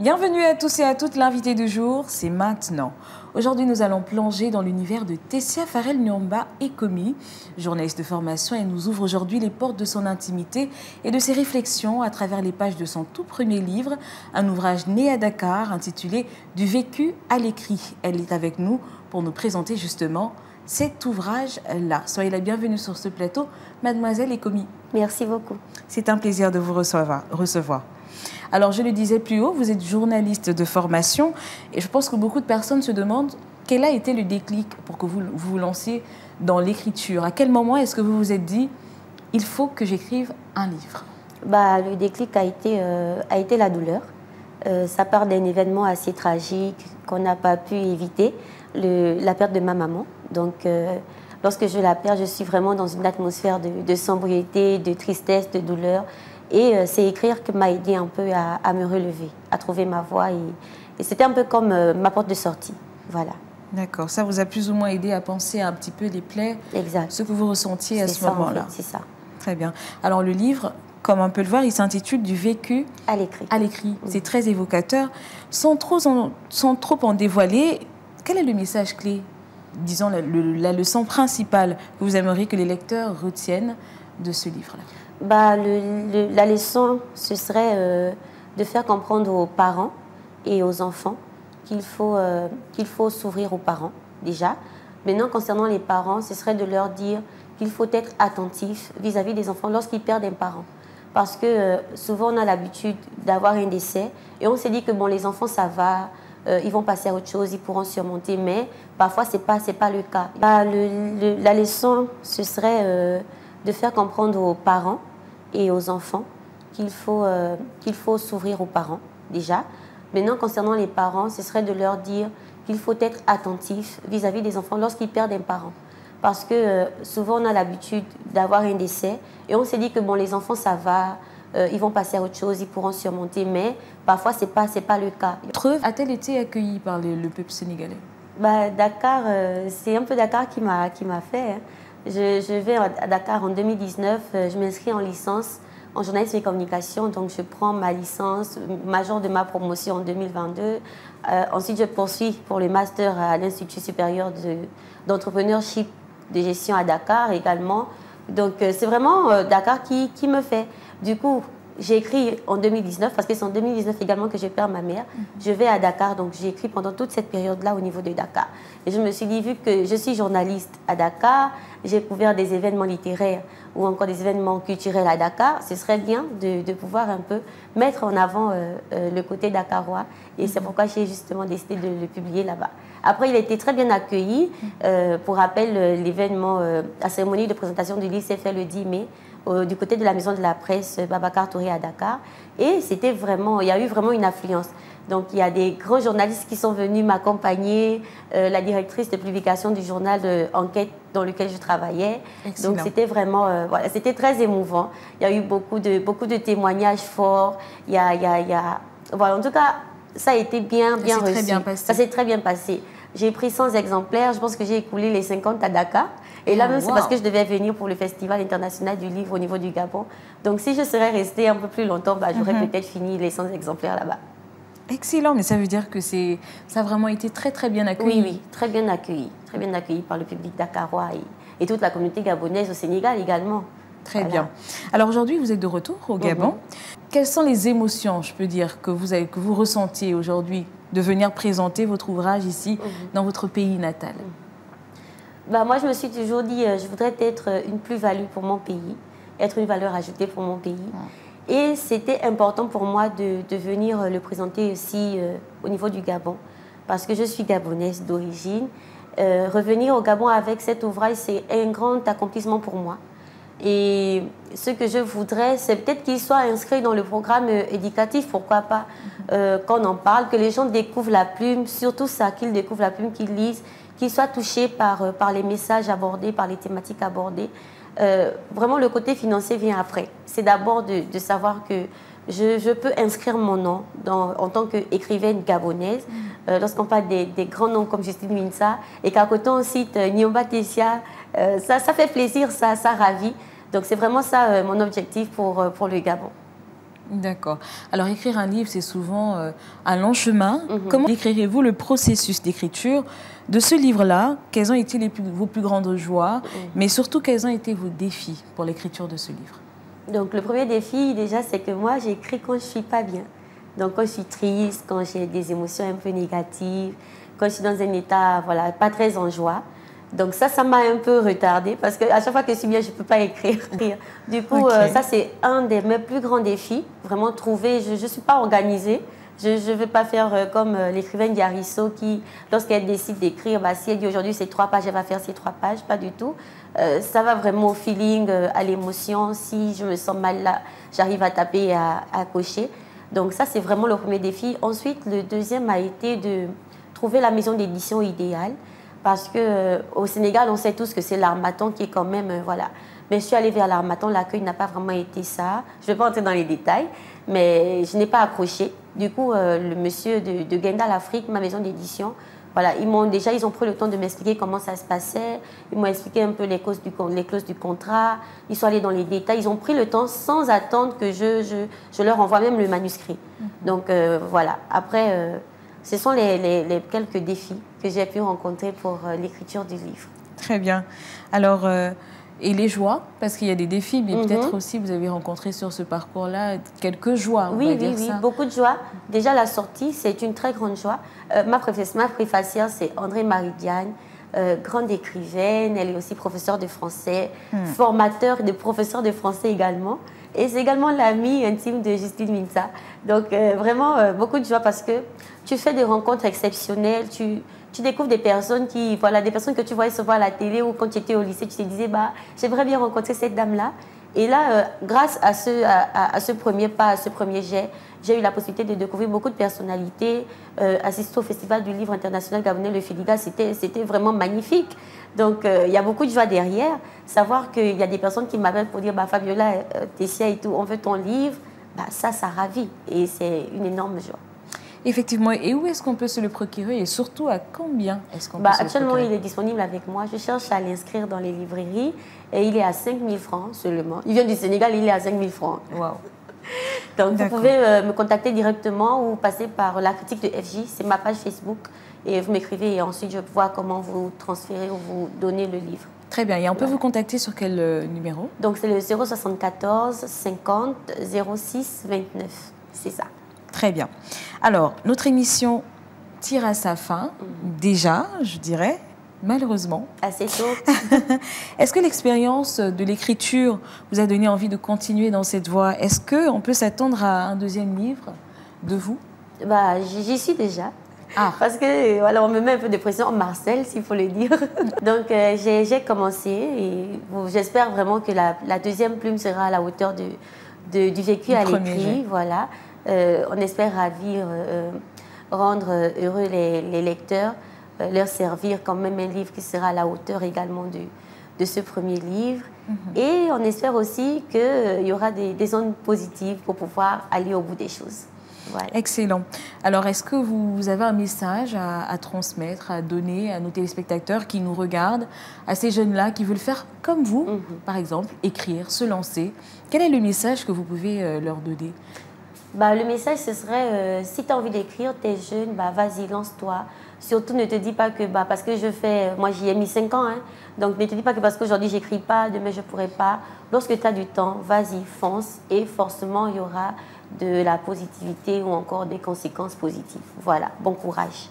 Bienvenue à tous et à toutes, l'invité du jour, c'est maintenant. Aujourd'hui, nous allons plonger dans l'univers de Tessia Farrell-Nyomba Ekomi, journaliste de formation. Elle nous ouvre aujourd'hui les portes de son intimité et de ses réflexions à travers les pages de son tout premier livre, un ouvrage né à Dakar intitulé « Du vécu à l'écrit ». Elle est avec nous pour nous présenter justement cet ouvrage-là. Soyez la bienvenue sur ce plateau, mademoiselle Ekomi. Merci beaucoup. C'est un plaisir de vous recevoir. Alors, je le disais plus haut, vous êtes journaliste de formation et je pense que beaucoup de personnes se demandent quel a été le déclic pour que vous vous lanciez dans l'écriture. À quel moment est-ce que vous vous êtes dit « il faut que j'écrive un livre » ? Le déclic a été la douleur. Ça part d'un événement assez tragique qu'on n'a pas pu éviter, la perte de ma maman. Donc, lorsque je la perds, je suis vraiment dans une atmosphère de sobriété, de tristesse, de douleur. Et c'est écrire qui m'a aidé un peu à me relever, à trouver ma voie. Et c'était un peu comme ma porte de sortie. Voilà. D'accord. Ça vous a plus ou moins aidé à penser un petit peu les plaies, exact. Ce que vous ressentiez à ce moment-là. En fait, c'est ça. Très bien. Alors le livre, comme on peut le voir, il s'intitule « Du vécu à l'écrit ». À l'écrit. C'est très évocateur. Sans trop en dévoiler, quel est le message clé, disons la leçon principale que vous aimeriez que les lecteurs retiennent de ce livre-là ? La leçon, ce serait de faire comprendre aux parents et aux enfants qu'il faut s'ouvrir aux parents, déjà. Maintenant, concernant les parents, ce serait de leur dire qu'il faut être attentif vis-à-vis des enfants lorsqu'ils perdent un parent. Parce que souvent, on a l'habitude d'avoir un décès et on se dit que bon, les enfants, ça va, ils vont passer à autre chose, ils pourront surmonter, mais parfois, ce n'est pas le cas. La leçon, ce serait de faire comprendre aux parents et aux enfants qu'il faut s'ouvrir aux parents, déjà. Maintenant, concernant les parents, ce serait de leur dire qu'il faut être attentif vis-à-vis des enfants lorsqu'ils perdent un parent. Parce que souvent, on a l'habitude d'avoir un décès et on se dit que bon, les enfants, ça va, ils vont passer à autre chose, ils pourront surmonter, mais parfois, ce n'est pas le cas. A-t-elle été accueillie par le peuple sénégalais ? Dakar, c'est un peu Dakar qui m'a fait. Hein. Je vais à Dakar en 2019, je m'inscris en licence en journalisme et communication, donc je prends ma licence, major de ma promotion en 2022. Ensuite, je poursuis pour le master à l'Institut supérieur d'entrepreneurship de gestion à Dakar également. Donc, c'est vraiment Dakar qui me fait. Du coup, j'ai écrit en 2019, parce que c'est en 2019 également que je perds ma mère. Je vais à Dakar, donc j'ai écrit pendant toute cette période-là au niveau de Dakar. Et je me suis dit, vu que je suis journaliste à Dakar, j'ai couvert des événements littéraires ou encore des événements culturels à Dakar, ce serait bien de pouvoir un peu mettre en avant le côté dakarois. Et c'est pourquoi j'ai justement décidé de le publier là-bas. Après, il a été très bien accueilli. Pour rappel, l'événement, la cérémonie de présentation du livre s'est fait le 10 mai. Du côté de la maison de la presse Babacar Touré à Dakar. Et c'était vraiment, il y a eu vraiment une affluence. Donc, il y a des grands journalistes qui sont venus m'accompagner, la directrice de publication du journal Enquête dans lequel je travaillais. Excellent. Donc, c'était vraiment, voilà, c'était très émouvant. Il y a eu beaucoup de témoignages forts. Voilà, en tout cas, ça a été bien reçu. Très bien passé. Ça s'est très bien passé. J'ai pris 100 exemplaires. Je pense que j'ai écoulé les 50 à Dakar. Et là même, c'est parce que je devais venir pour le Festival international du livre au niveau du Gabon. Donc, si je serais restée un peu plus longtemps, j'aurais peut-être fini les 100 exemplaires là-bas. Excellent, mais ça veut dire que ça a vraiment été très, très bien accueilli. Oui, très bien accueilli. Très bien accueilli par le public dakarois et toute la communauté gabonaise au Sénégal également. Très bien. Alors aujourd'hui, vous êtes de retour au Gabon. Quelles sont les émotions, je peux dire, que vous ressentiez aujourd'hui de venir présenter votre ouvrage ici, dans votre pays natal? Moi, je me suis toujours dit, je voudrais être une plus-value pour mon pays, être une valeur ajoutée pour mon pays. Et c'était important pour moi de venir le présenter aussi au niveau du Gabon, parce que je suis gabonaise d'origine. Revenir au Gabon avec cet ouvrage, c'est un grand accomplissement pour moi. Et ce que je voudrais, c'est peut-être qu'il soit inscrit dans le programme éducatif, pourquoi pas, qu'on en parle, que les gens découvrent la plume, surtout ça, qu'ils découvrent la plume, qu'ils lisent, qu'ils soient touchés par les messages abordés, par les thématiques abordées. Vraiment, le côté financier vient après. C'est d'abord de savoir que je peux inscrire mon nom en tant qu'écrivaine gabonaise. Lorsqu'on parle des grands noms comme Justine Minsa et qu'à côté on cite Nyomba Tessia, ça fait plaisir, ça ravit. Donc c'est vraiment ça mon objectif pour le Gabon. D'accord. Alors, écrire un livre, c'est souvent un long chemin. Comment décrirez-vous le processus d'écriture de ce livre-là? Quelles ont été vos plus grandes joies, mais surtout, quels ont été vos défis pour l'écriture de ce livre? Donc, le premier défi, déjà, c'est que moi, j'écris quand je ne suis pas bien. Donc, quand je suis triste, quand j'ai des émotions un peu négatives, quand je suis dans un état, voilà, pas très en joie. Donc ça m'a un peu retardée parce qu'à chaque fois que je suis bien, je ne peux pas écrire. Du coup, ça, c'est un de mes plus grands défis. Vraiment trouver, je ne suis pas organisée. Je ne veux pas faire comme l'écrivaine Diarisso qui, lorsqu'elle décide d'écrire, bah, si elle dit aujourd'hui c'est 3 pages, elle va faire ces 3 pages. Pas du tout. Ça va vraiment au feeling, à l'émotion. Si je me sens mal là, j'arrive à taper et à cocher. Donc ça, c'est vraiment le premier défi. Ensuite, le deuxième a été de trouver la maison d'édition idéale. Parce qu'au Sénégal, on sait tous que c'est l'Harmattan qui est quand même, voilà. Mais je suis allée vers l'Harmattan, l'accueil n'a pas vraiment été ça. Je ne vais pas entrer dans les détails, mais je n'ai pas accroché. Du coup, le monsieur de Gendal Afrique, ma maison d'édition, voilà, ils ont pris le temps de m'expliquer comment ça se passait. Ils m'ont expliqué un peu les clauses du contrat. Ils sont allés dans les détails. Ils ont pris le temps sans attendre que je leur envoie même le manuscrit. Donc, voilà. Après... ce sont les quelques défis que j'ai pu rencontrer pour l'écriture du livre. Très bien. Alors, et les joies, parce qu'il y a des défis, mais peut-être aussi vous avez rencontré sur ce parcours-là quelques joies, on va dire ça. Oui, beaucoup de joie. Déjà, la sortie, c'est une très grande joie. Ma préfacière, c'est André-Marie Diagne, grande écrivaine. Elle est aussi professeure de français, formateur de professeur de français également. Et c'est également l'amie intime de Justine Minta. Donc, vraiment, beaucoup de joie parce que tu fais des rencontres exceptionnelles. Tu découvres des personnes des personnes que tu voyais souvent à la télé ou quand tu étais au lycée, tu te disais, bah, j'aimerais bien rencontrer cette dame-là. Et là, grâce à ce premier pas, à ce premier jet, j'ai eu la possibilité de découvrir beaucoup de personnalités, assister au Festival du livre international gabonais, le FILIGA, c'était vraiment magnifique. Donc, il y a beaucoup de joie derrière. Savoir qu'il y a des personnes qui m'appellent pour dire, bah, Fabiola, Tessia et tout, on veut ton livre, bah, ça ravit. Et c'est une énorme joie. Effectivement. Et où est-ce qu'on peut se le procurer et surtout à combien est-ce qu'on peut se le procurer? Actuellement, il est disponible avec moi. Je cherche à l'inscrire dans les librairies et il est à 5 000 francs seulement. Il vient du Sénégal, il est à 5 000 francs. Waouh. Donc, vous pouvez me contacter directement ou passer par la critique de FJ. C'est ma page Facebook. Et vous m'écrivez et ensuite je vois comment vous transférer ou vous donner le livre. Très bien. Et on peut vous contacter sur quel numéro? Donc, c'est le 074 50 06 29. C'est ça. Très bien. Alors, notre émission tire à sa fin, déjà, je dirais, malheureusement. Assez tôt. Est-ce que l'expérience de l'écriture vous a donné envie de continuer dans cette voie? Est-ce qu'on peut s'attendre à un deuxième livre de vous? Bah, j'y suis déjà. Ah. Parce que voilà, on me met un peu de pression en Marcel, s'il faut le dire. Donc, j'ai commencé et j'espère vraiment que la deuxième plume sera à la hauteur du vécu à l'écrit. Voilà. On espère ravir, rendre heureux les lecteurs, leur servir quand même un livre qui sera à la hauteur également de ce premier livre. Et on espère aussi qu'il y aura des ondes positives pour pouvoir aller au bout des choses. Voilà. Excellent. Alors, est-ce que vous avez un message à transmettre, à donner à nos téléspectateurs qui nous regardent, à ces jeunes-là qui veulent faire comme vous, par exemple, écrire, se lancer? Quel est le message que vous pouvez leur donner? Bah, le message, ce serait, si tu as envie d'écrire, tu es jeune, bah, vas-y, lance-toi. Surtout, ne te dis pas que parce que je fais... Moi, j'y ai mis 5 ans. Hein, donc, ne te dis pas que parce qu'aujourd'hui, je n'écris pas, demain, je ne pourrai pas. Lorsque tu as du temps, vas-y, fonce. Et forcément, il y aura de la positivité ou encore des conséquences positives. Voilà, bon courage.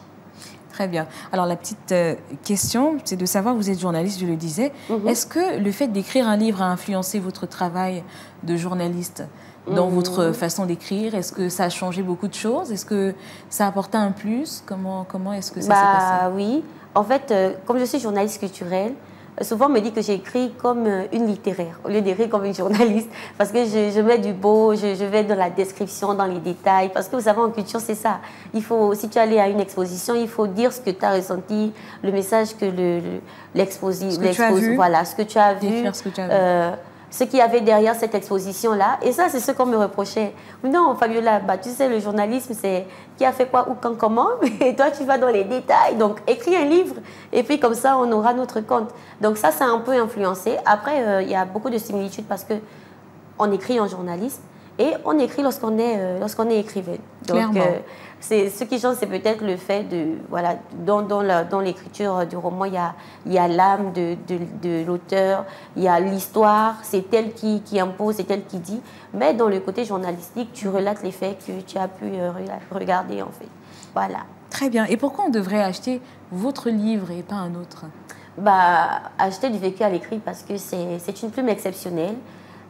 Très bien. Alors, la petite question, c'est de savoir, vous êtes journaliste, je le disais. Est-ce que le fait d'écrire un livre a influencé votre travail de journaliste dans votre façon d'écrire? Est-ce que ça a changé beaucoup de choses? Est-ce que ça a apporté un plus? Comment est-ce que ça s'est passé? Oui. En fait, comme je suis journaliste culturelle, souvent on me dit que j'écris comme une littéraire, au lieu d'écrire comme une journaliste, parce que je mets du beau, je vais dans la description, dans les détails, parce que vous savez, en culture, c'est ça. Il faut, si tu es allé à une exposition, il faut dire ce que tu as ressenti, le message que voilà, ce que tu as vu. Décrire ce que tu as vu. Ce qu'il y avait derrière cette exposition-là. Et ça, c'est ce qu'on me reprochait. Non, Fabiola, tu sais, le journalisme, c'est qui a fait quoi, où, quand, comment. Et toi, tu vas dans les détails. Donc, écris un livre. Et puis, comme ça, on aura notre compte. Donc, ça a un peu influencé. Après, il y a beaucoup de similitudes parce qu'on écrit en journalisme. Et on écrit lorsqu'on est écrivain. Donc, ce qui change, c'est peut-être le fait de, voilà, dans l'écriture du roman, il y a l'âme de l'auteur, il y a l'histoire, c'est elle qui impose, c'est elle qui dit. Mais dans le côté journalistique, tu relates les faits que tu as pu regarder, en fait. Voilà. Très bien. Et pourquoi on devrait acheter votre livre et pas un autre? Acheter du vécu à l'écrit parce que c'est une plume exceptionnelle.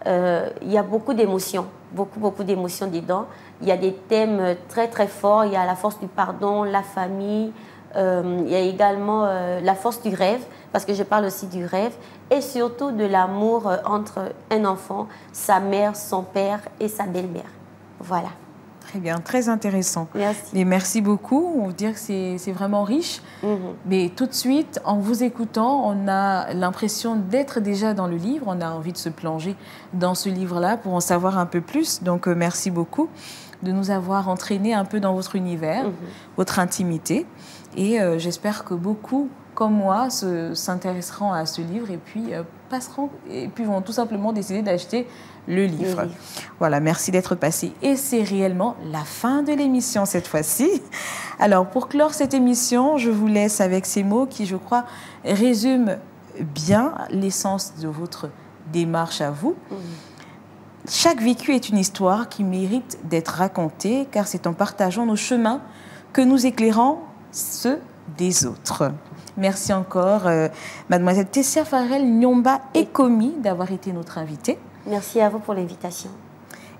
Il y a beaucoup d'émotions, beaucoup d'émotions dedans. Il y a des thèmes très très forts. Il y a la force du pardon, la famille. Il y a également la force du rêve, parce que je parle aussi du rêve, et surtout de l'amour entre un enfant, sa mère, son père et sa belle-mère. Voilà. Très bien, très intéressant. Merci. Et merci beaucoup. On veut dire que c'est vraiment riche. Mais tout de suite, en vous écoutant, on a l'impression d'être déjà dans le livre. On a envie de se plonger dans ce livre-là pour en savoir un peu plus. Donc, merci beaucoup de nous avoir entraînés un peu dans votre univers, votre intimité. Et j'espère que beaucoup, comme moi, s'intéresseront à ce livre et puis vont tout simplement décider d'acheter le livre. Voilà, merci d'être passé. Et c'est réellement la fin de l'émission cette fois-ci. Alors, pour clore cette émission, je vous laisse avec ces mots qui, je crois, résument bien l'essence de votre démarche à vous. Chaque vécu est une histoire qui mérite d'être racontée, car c'est en partageant nos chemins que nous éclairons ceux des autres. Merci encore, mademoiselle Tessia Farel Nyomba Ekomi, d'avoir été notre invitée. Merci à vous pour l'invitation.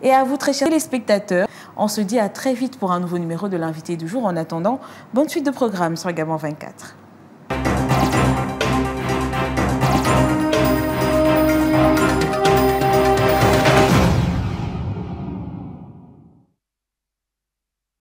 Et à vous, très chers téléspectateurs, on se dit à très vite pour un nouveau numéro de l'invité du jour. En attendant, bonne suite de programme sur Gabon 24.